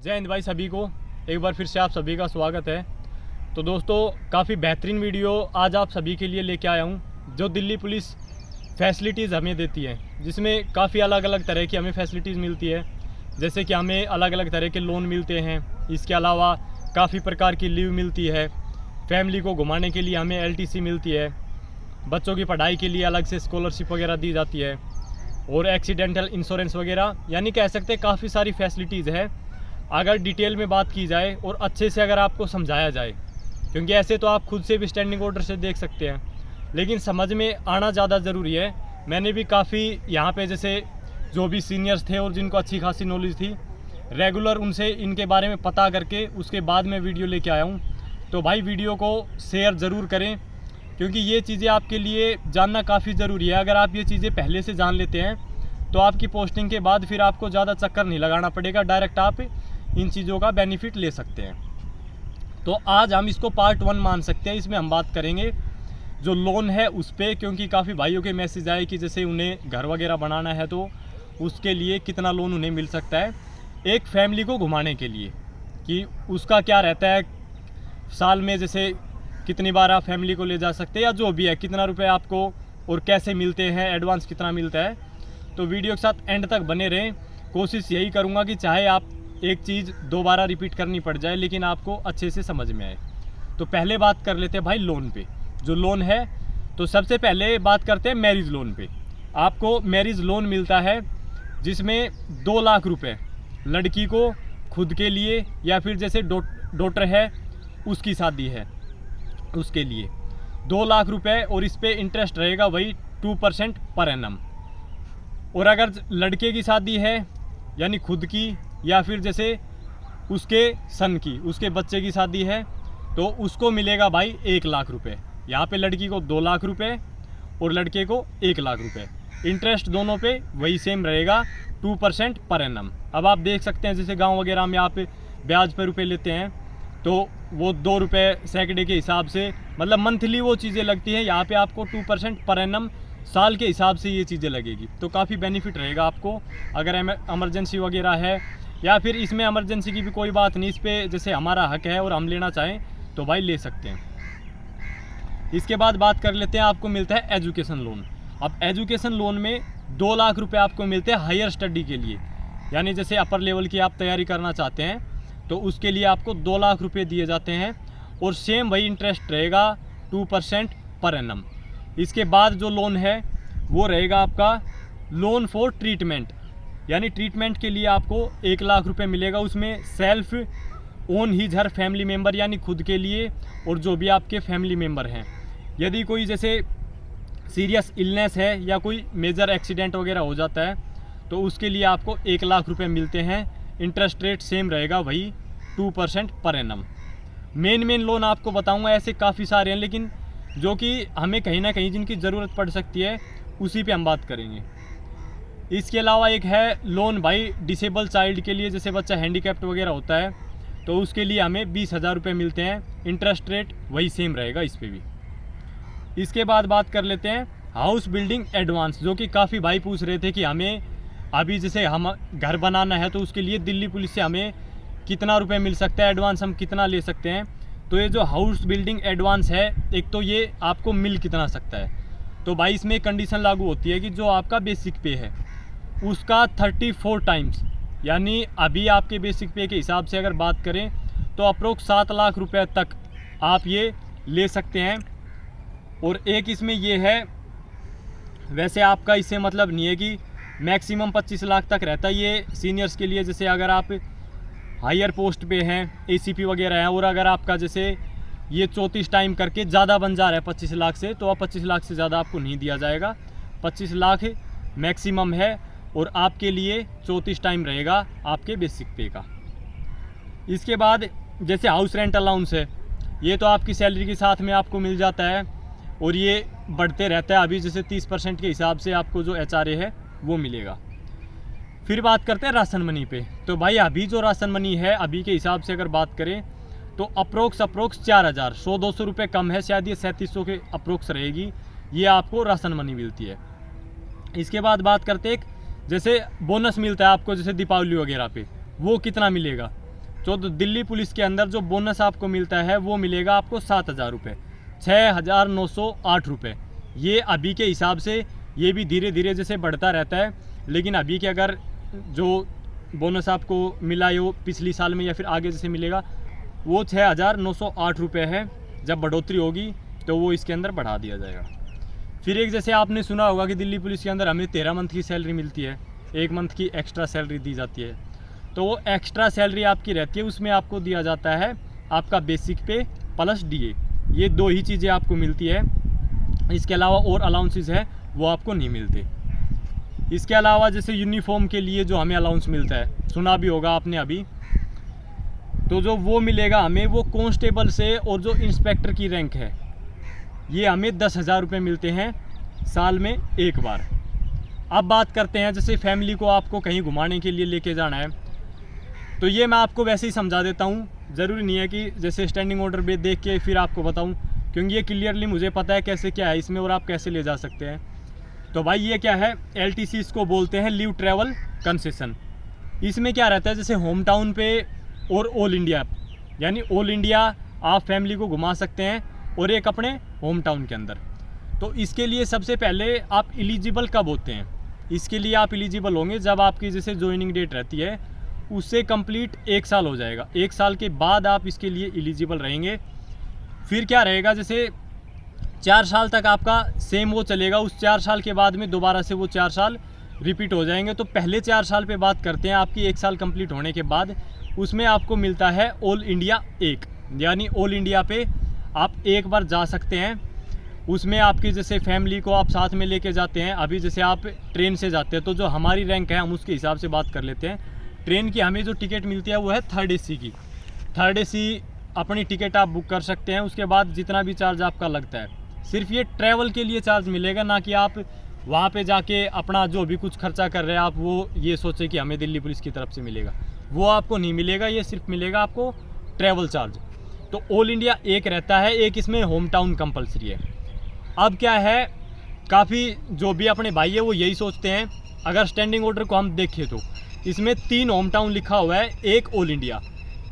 जय हिंद भाई सभी को, एक बार फिर से आप सभी का स्वागत है। तो दोस्तों, काफ़ी बेहतरीन वीडियो आज आप सभी के लिए लेके आया हूँ जो दिल्ली पुलिस फैसिलिटीज़ हमें देती है, जिसमें काफ़ी अलग अलग तरह की हमें फैसिलिटीज़ मिलती है। जैसे कि हमें अलग अलग तरह के लोन मिलते हैं, इसके अलावा काफ़ी प्रकार की लीव मिलती है, फैमिली को घुमाने के लिए हमें LTC मिलती है, बच्चों की पढ़ाई के लिए अलग से स्कॉलरशिप वगैरह दी जाती है, और एक्सीडेंटल इंश्योरेंस वगैरह, यानी कह सकते हैं काफ़ी सारी फैसिलिटीज़ है अगर डिटेल में बात की जाए और अच्छे से अगर आपको समझाया जाए। क्योंकि ऐसे तो आप खुद से भी स्टैंडिंग ऑर्डर से देख सकते हैं, लेकिन समझ में आना ज़्यादा ज़रूरी है। मैंने भी काफ़ी यहाँ पे जैसे जो भी सीनियर्स थे और जिनको अच्छी खासी नॉलेज थी, रेगुलर उनसे इनके बारे में पता करके उसके बाद मैं वीडियो लेके आया हूँ। तो भाई वीडियो को शेयर ज़रूर करें, क्योंकि ये चीज़ें आपके लिए जानना काफ़ी ज़रूरी है। अगर आप ये चीज़ें पहले से जान लेते हैं तो आपकी पोस्टिंग के बाद फिर आपको ज़्यादा चक्कर नहीं लगाना पड़ेगा, डायरेक्ट आप इन चीज़ों का बेनिफिट ले सकते हैं। तो आज हम इसको पार्ट 1 मान सकते हैं। इसमें हम बात करेंगे जो लोन है उस पर, क्योंकि काफ़ी भाइयों के मैसेज आए कि जैसे उन्हें घर वगैरह बनाना है तो उसके लिए कितना लोन उन्हें मिल सकता है एक फैमिली को घुमाने के लिए, कि उसका क्या रहता है, साल में जैसे कितनी बार आप फैमिली को ले जा सकते हैं, या जो भी है कितना रुपए आपको और कैसे मिलते हैं, एडवांस कितना मिलता है। तो वीडियो के साथ एंड तक बने रहें। कोशिश यही करूँगा कि चाहे आप एक चीज़ दोबारा रिपीट करनी पड़ जाए, लेकिन आपको अच्छे से समझ में आए। तो पहले बात कर लेते हैं भाई लोन पे। जो लोन है, तो सबसे पहले बात करते हैं मैरिज लोन पे। आपको मैरिज लोन मिलता है जिसमें 2 लाख रुपए लड़की को खुद के लिए, या फिर जैसे डॉटर है उसकी शादी है उसके लिए 2 लाख रुपए, और इस पर इंटरेस्ट रहेगा वही 2% पर एनम। और अगर लड़के की शादी है यानी खुद की, या फिर जैसे उसके सन की, उसके बच्चे की शादी है, तो उसको मिलेगा भाई 1 लाख रुपए। यहाँ पे लड़की को 2 लाख रुपए और लड़के को 1 लाख रुपए। इंटरेस्ट दोनों पे वही सेम रहेगा 2% पर एनम। अब आप देख सकते हैं जैसे गांव वगैरह में आप ब्याज पे रुपए लेते हैं तो वो 2 रुपये सैकड़े के हिसाब से, मतलब मंथली वो चीज़ें लगती हैं। यहाँ पे आपको 2% पर एनम साल के हिसाब से ये चीज़ें लगेगी। तो काफ़ी बेनिफिट रहेगा आपको अगर इमरजेंसी वगैरह है, या फिर इसमें इमरजेंसी की भी कोई बात नहीं। इस पर जैसे हमारा हक है और हम लेना चाहें तो भाई ले सकते हैं। इसके बाद बात कर लेते हैं, आपको मिलता है एजुकेशन लोन। अब एजुकेशन लोन में 2 लाख रुपए आपको मिलते हैं हायर स्टडी के लिए, यानी जैसे अपर लेवल की आप तैयारी करना चाहते हैं तो उसके लिए आपको 2 लाख रुपए दिए जाते हैं, और सेम वही इंटरेस्ट रहेगा 2% पर एनम। इसके बाद जो लोन है वो रहेगा आपका लोन फॉर ट्रीटमेंट, यानी ट्रीटमेंट के लिए आपको 1 लाख रुपए मिलेगा। उसमें सेल्फ ओन हीज हर फैमिली मेम्बर, यानी खुद के लिए और जो भी आपके फैमिली मेम्बर हैं। यदि कोई जैसे सीरियस इलनेस है या कोई मेजर एक्सीडेंट वगैरह हो जाता है तो उसके लिए आपको 1 लाख रुपए मिलते हैं। इंटरेस्ट रेट सेम रहेगा वही 2% पर एनम। मेन लोन आपको बताऊंगा, ऐसे काफ़ी सारे हैं, लेकिन जो कि हमें कहीं ना कहीं जिनकी ज़रूरत पड़ सकती है उसी पे हम बात करेंगे। इसके अलावा एक है लोन भाई डिसेबल चाइल्ड के लिए, जैसे बच्चा हैंडीकैप्ड वगैरह होता है तो उसके लिए हमें 20,000 रुपये मिलते हैं। इंटरेस्ट रेट वही सेम रहेगा इस पर भी। इसके बाद बात कर लेते हैं हाउस बिल्डिंग एडवांस, जो कि काफ़ी भाई पूछ रहे थे कि हमें अभी जैसे हम घर बनाना है तो उसके लिए दिल्ली पुलिस से हमें कितना रुपए मिल सकता है, एडवांस हम कितना ले सकते हैं। तो ये जो हाउस बिल्डिंग एडवांस है, एक तो ये आपको मिल कितना सकता है, तो भाई इसमें कंडीशन लागू होती है कि जो आपका बेसिक पे है उसका 34 टाइम्स, यानी अभी आपके बेसिक पे के हिसाब से अगर बात करें तो अप्रोक्स 7 लाख रुपए तक आप ये ले सकते हैं। और एक इसमें ये है, वैसे आपका इससे मतलब नहीं है कि मैक्सिमम 25 लाख तक रहता है ये सीनियर्स के लिए। जैसे अगर आप हायर पोस्ट पे हैं, ACP वगैरह हैं, और अगर आपका जैसे ये 34 टाइम करके ज़्यादा बन जा रहा है 25 लाख से, तो आप 25 लाख से ज़्यादा आपको नहीं दिया जाएगा। 25 लाख मैक्सिमम है, और आपके लिए 34 टाइम रहेगा आपके बेसिक पे का। इसके बाद जैसे हाउस रेंट अलाउंस है, ये तो आपकी सैलरी के साथ में आपको मिल जाता है, और ये बढ़ते रहता है। अभी जैसे 30% के हिसाब से आपको जो HRA है वो मिलेगा। फिर बात करते हैं राशन मनी पे। तो भाई अभी जो राशन मनी है, अभी के हिसाब से अगर बात करें तो अप्रोक्स 4,000, 100-200 रुपये कम है, शायद ये 3700 के अप्रोक्स रहेगी, ये आपको राशन मनी मिलती है। इसके बाद बात करते हैं जैसे बोनस मिलता है आपको जैसे दीपावली वगैरह पे, वो कितना मिलेगा। तो दिल्ली पुलिस के अंदर जो बोनस आपको मिलता है वो मिलेगा आपको 7,000 रुपये, 6,908 रुपये। ये अभी के हिसाब से, ये भी धीरे धीरे जैसे बढ़ता रहता है, लेकिन अभी के अगर जो बोनस आपको मिला है वो पिछली साल में या फिर आगे जैसे मिलेगा वो 6,908 रुपये है। जब बढ़ोतरी होगी तो वो इसके अंदर बढ़ा दिया जाएगा। फिर एक जैसे आपने सुना होगा कि दिल्ली पुलिस के अंदर हमें 13 मंथ की सैलरी मिलती है, 1 मंथ की एक्स्ट्रा सैलरी दी जाती है। तो वो एक्स्ट्रा सैलरी आपकी रहती है, उसमें आपको दिया जाता है आपका बेसिक पे प्लस डीए। ये 2 ही चीज़ें आपको मिलती है, इसके अलावा और अलाउंसेस है वो आपको नहीं मिलते। इसके अलावा जैसे यूनिफॉर्म के लिए जो हमें अलाउंस मिलता है, सुना भी होगा आपने अभी, तो जो वो मिलेगा हमें वो कांस्टेबल से और जो इंस्पेक्टर की रैंक है ये हमें 10,000 रुपये मिलते हैं साल में एक बार। अब बात करते हैं जैसे फैमिली को आपको कहीं घुमाने के लिए लेके जाना है, तो ये मैं आपको वैसे ही समझा देता हूँ, ज़रूरी नहीं है कि जैसे स्टैंडिंग ऑर्डर पे देख के फिर आपको बताऊँ, क्योंकि ये क्लियरली मुझे पता है कैसे क्या है इसमें और आप कैसे ले जा सकते हैं। तो भाई ये क्या है, LTC इसको बोलते हैं, लीव ट्रैवल कंसेशन। इसमें क्या रहता है, जैसे होम टाउन पे और ऑल इंडिया, यानी ऑल इंडिया आप फैमिली को घुमा सकते हैं और एक अपने होम टाउन के अंदर। तो इसके लिए सबसे पहले आप एलिजिबल कब होते हैं, इसके लिए आप एलिजिबल होंगे जब आपकी जैसे ज्वाइनिंग डेट रहती है उससे कंप्लीट 1 साल हो जाएगा। 1 साल के बाद आप इसके लिए एलिजिबल रहेंगे। फिर क्या रहेगा, जैसे 4 साल तक आपका सेम वो चलेगा, उस 4 साल के बाद में दोबारा से वो 4 साल रिपीट हो जाएंगे। तो पहले 4 साल पे बात करते हैं, आपकी 1 साल कंप्लीट होने के बाद उसमें आपको मिलता है ऑल इंडिया 1, यानी ऑल इंडिया पे आप एक बार जा सकते हैं। उसमें आपकी जैसे फैमिली को आप साथ में लेके जाते हैं। अभी जैसे आप ट्रेन से जाते हैं तो जो हमारी रैंक है हम उसके हिसाब से बात कर लेते हैं। ट्रेन की हमें जो टिकट मिलती है वो है 3rd AC की। 3rd AC अपनी टिकट आप बुक कर सकते हैं। उसके बाद जितना भी चार्ज आपका लगता है, सिर्फ ये ट्रैवल के लिए चार्ज मिलेगा, ना कि आप वहाँ पे जाके अपना जो भी कुछ खर्चा कर रहे हैं आप वो ये सोचे कि हमें दिल्ली पुलिस की तरफ से मिलेगा, वो आपको नहीं मिलेगा। ये सिर्फ मिलेगा आपको ट्रैवल चार्ज। तो ऑल इंडिया 1 रहता है, एक इसमें होम टाउन कंपलसरी है। अब क्या है, काफ़ी जो भी अपने भाई है वो यही सोचते हैं, अगर स्टैंडिंग ऑर्डर को हम देखें तो इसमें 3 होम टाउन लिखा हुआ है, 1 ऑल इंडिया।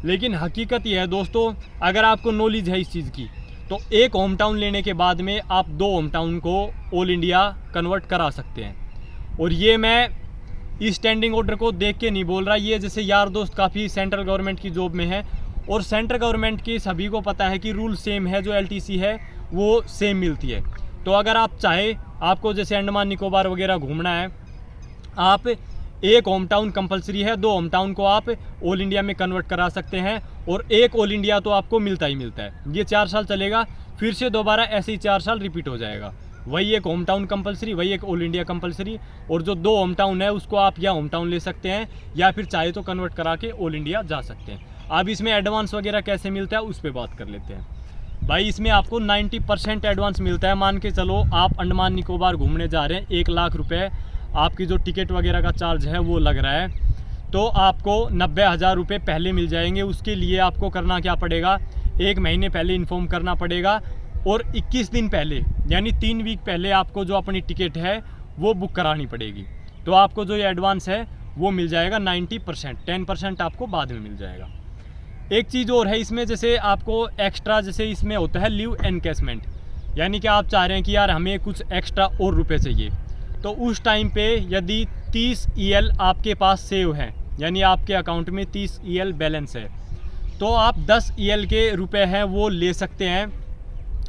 लेकिन हकीकत यह है दोस्तों, अगर आपको नॉलेज है इस चीज़ की, तो 1 होम टाउन लेने के बाद में आप 2 होम टाउन को ऑल इंडिया कन्वर्ट करा सकते हैं। और ये मैं इस स्टैंडिंग ऑर्डर को देख के नहीं बोल रहा, ये जैसे यार दोस्त काफ़ी सेंट्रल गवर्नमेंट की जॉब में है और सेंट्रल गवर्नमेंट की सभी को पता है कि रूल सेम है, जो LTC है वो सेम मिलती है। तो अगर आप चाहे, आपको जैसे अंडमान निकोबार वगैरह घूमना है, आप 1 होम टाउन कंपलसरी है, 2 होम टाउन को आप ऑल इंडिया में कन्वर्ट करा सकते हैं और 1 ऑल इंडिया तो आपको मिलता ही मिलता है। ये 4 साल चलेगा, फिर से दोबारा ऐसे ही 4 साल रिपीट हो जाएगा। वही 1 होम टाउन कंपलसरी, वही 1 ऑल इंडिया कंपलसरी, और जो 2 होम टाउन है उसको आप या होम टाउन ले सकते हैं या फिर चाहे तो कन्वर्ट करा के ऑल इंडिया जा सकते हैं। अब इसमें एडवांस वगैरह कैसे मिलता है उस पर बात कर लेते हैं। भाई इसमें आपको 90% एडवांस मिलता है। मान के चलो आप अंडमान निकोबार घूमने जा रहे हैं, 1 लाख रुपये आपकी जो टिकट वगैरह का चार्ज है वो लग रहा है, तो आपको 90,000 रुपये पहले मिल जाएंगे। उसके लिए आपको करना क्या पड़ेगा, 1 महीने पहले इन्फॉर्म करना पड़ेगा और 21 दिन पहले यानी 3 वीक पहले आपको जो अपनी टिकट है वो बुक करानी पड़ेगी। तो आपको जो ये एडवांस है वो मिल जाएगा 90%, 10% आपको बाद में मिल जाएगा। एक चीज़ और है इसमें, जैसे आपको एक्स्ट्रा जैसे इसमें होता है लीव एनकैशमेंट, यानी कि आप चाह रहे हैं कि यार हमें कुछ एक्स्ट्रा और रुपए चाहिए, तो उस टाइम पे यदि 30 EL आपके पास सेव है, यानी आपके अकाउंट में 30 EL बैलेंस है, तो आप 10 EL के रुपए हैं वो ले सकते हैं।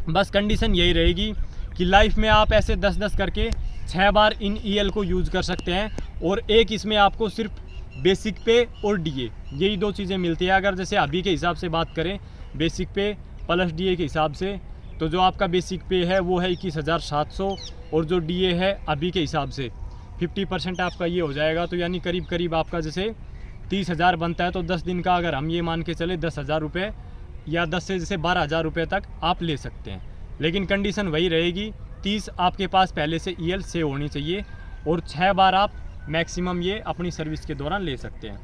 बस कंडीशन यही रहेगी कि लाइफ में आप ऐसे 10-10 करके 6 बार इन EL को यूज़ कर सकते हैं और एक इसमें आपको सिर्फ बेसिक पे और DA यही 2 चीज़ें मिलती है। अगर जैसे अभी के हिसाब से बात करें बेसिक पे प्लस DA के हिसाब से, तो जो आपका बेसिक पे है वो है 21,700 और जो DA है अभी के हिसाब से 50% आपका ये हो जाएगा, तो यानी करीब करीब आपका जैसे 30,000 बनता है। तो 10 दिन का अगर हम ये मान के चले 10,000 रुपये या 10 से जैसे 12,000 रुपये तक आप ले सकते हैं। लेकिन कंडीशन वही रहेगी, 30 आपके पास पहले से EL सेव होनी चाहिए और 6 बार आप मैक्सिमम ये अपनी सर्विस के दौरान ले सकते हैं।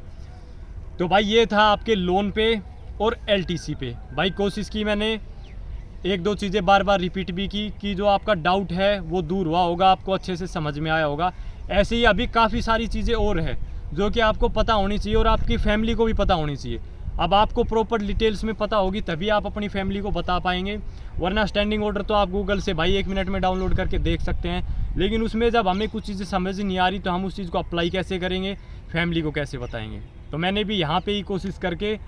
तो भाई ये था आपके लोन पे और LTC पे। भाई कोशिश की मैंने 1-2 चीज़ें बार बार रिपीट भी की कि जो आपका डाउट है वो दूर हुआ होगा, आपको अच्छे से समझ में आया होगा। ऐसे ही अभी काफ़ी सारी चीज़ें और है जो कि आपको पता होनी चाहिए और आपकी फैमिली को भी पता होनी चाहिए। अब आपको प्रॉपर डिटेल्स में पता होगी तभी आप अपनी फैमिली को बता पाएंगे, वरना स्टैंडिंग ऑर्डर तो आप गूगल से भाई 1 मिनट में डाउनलोड करके देख सकते हैं, लेकिन उसमें जब हमें कुछ चीज़ें समझ नहीं आ रही तो हम उस चीज़ को अप्लाई कैसे करेंगे, फैमिली को कैसे बताएंगे। तो मैंने भी यहाँ पे ही कोशिश करके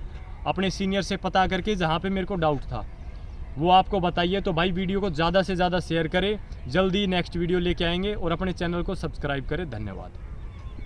अपने सीनियर से पता करके जहाँ पे मेरे को डाउट था वो आपको बताइए। तो भाई वीडियो को ज़्यादा से ज़्यादा शेयर करें, जल्दी नेक्स्ट वीडियो लेके आएंगे और अपने चैनल को सब्सक्राइब करें। धन्यवाद।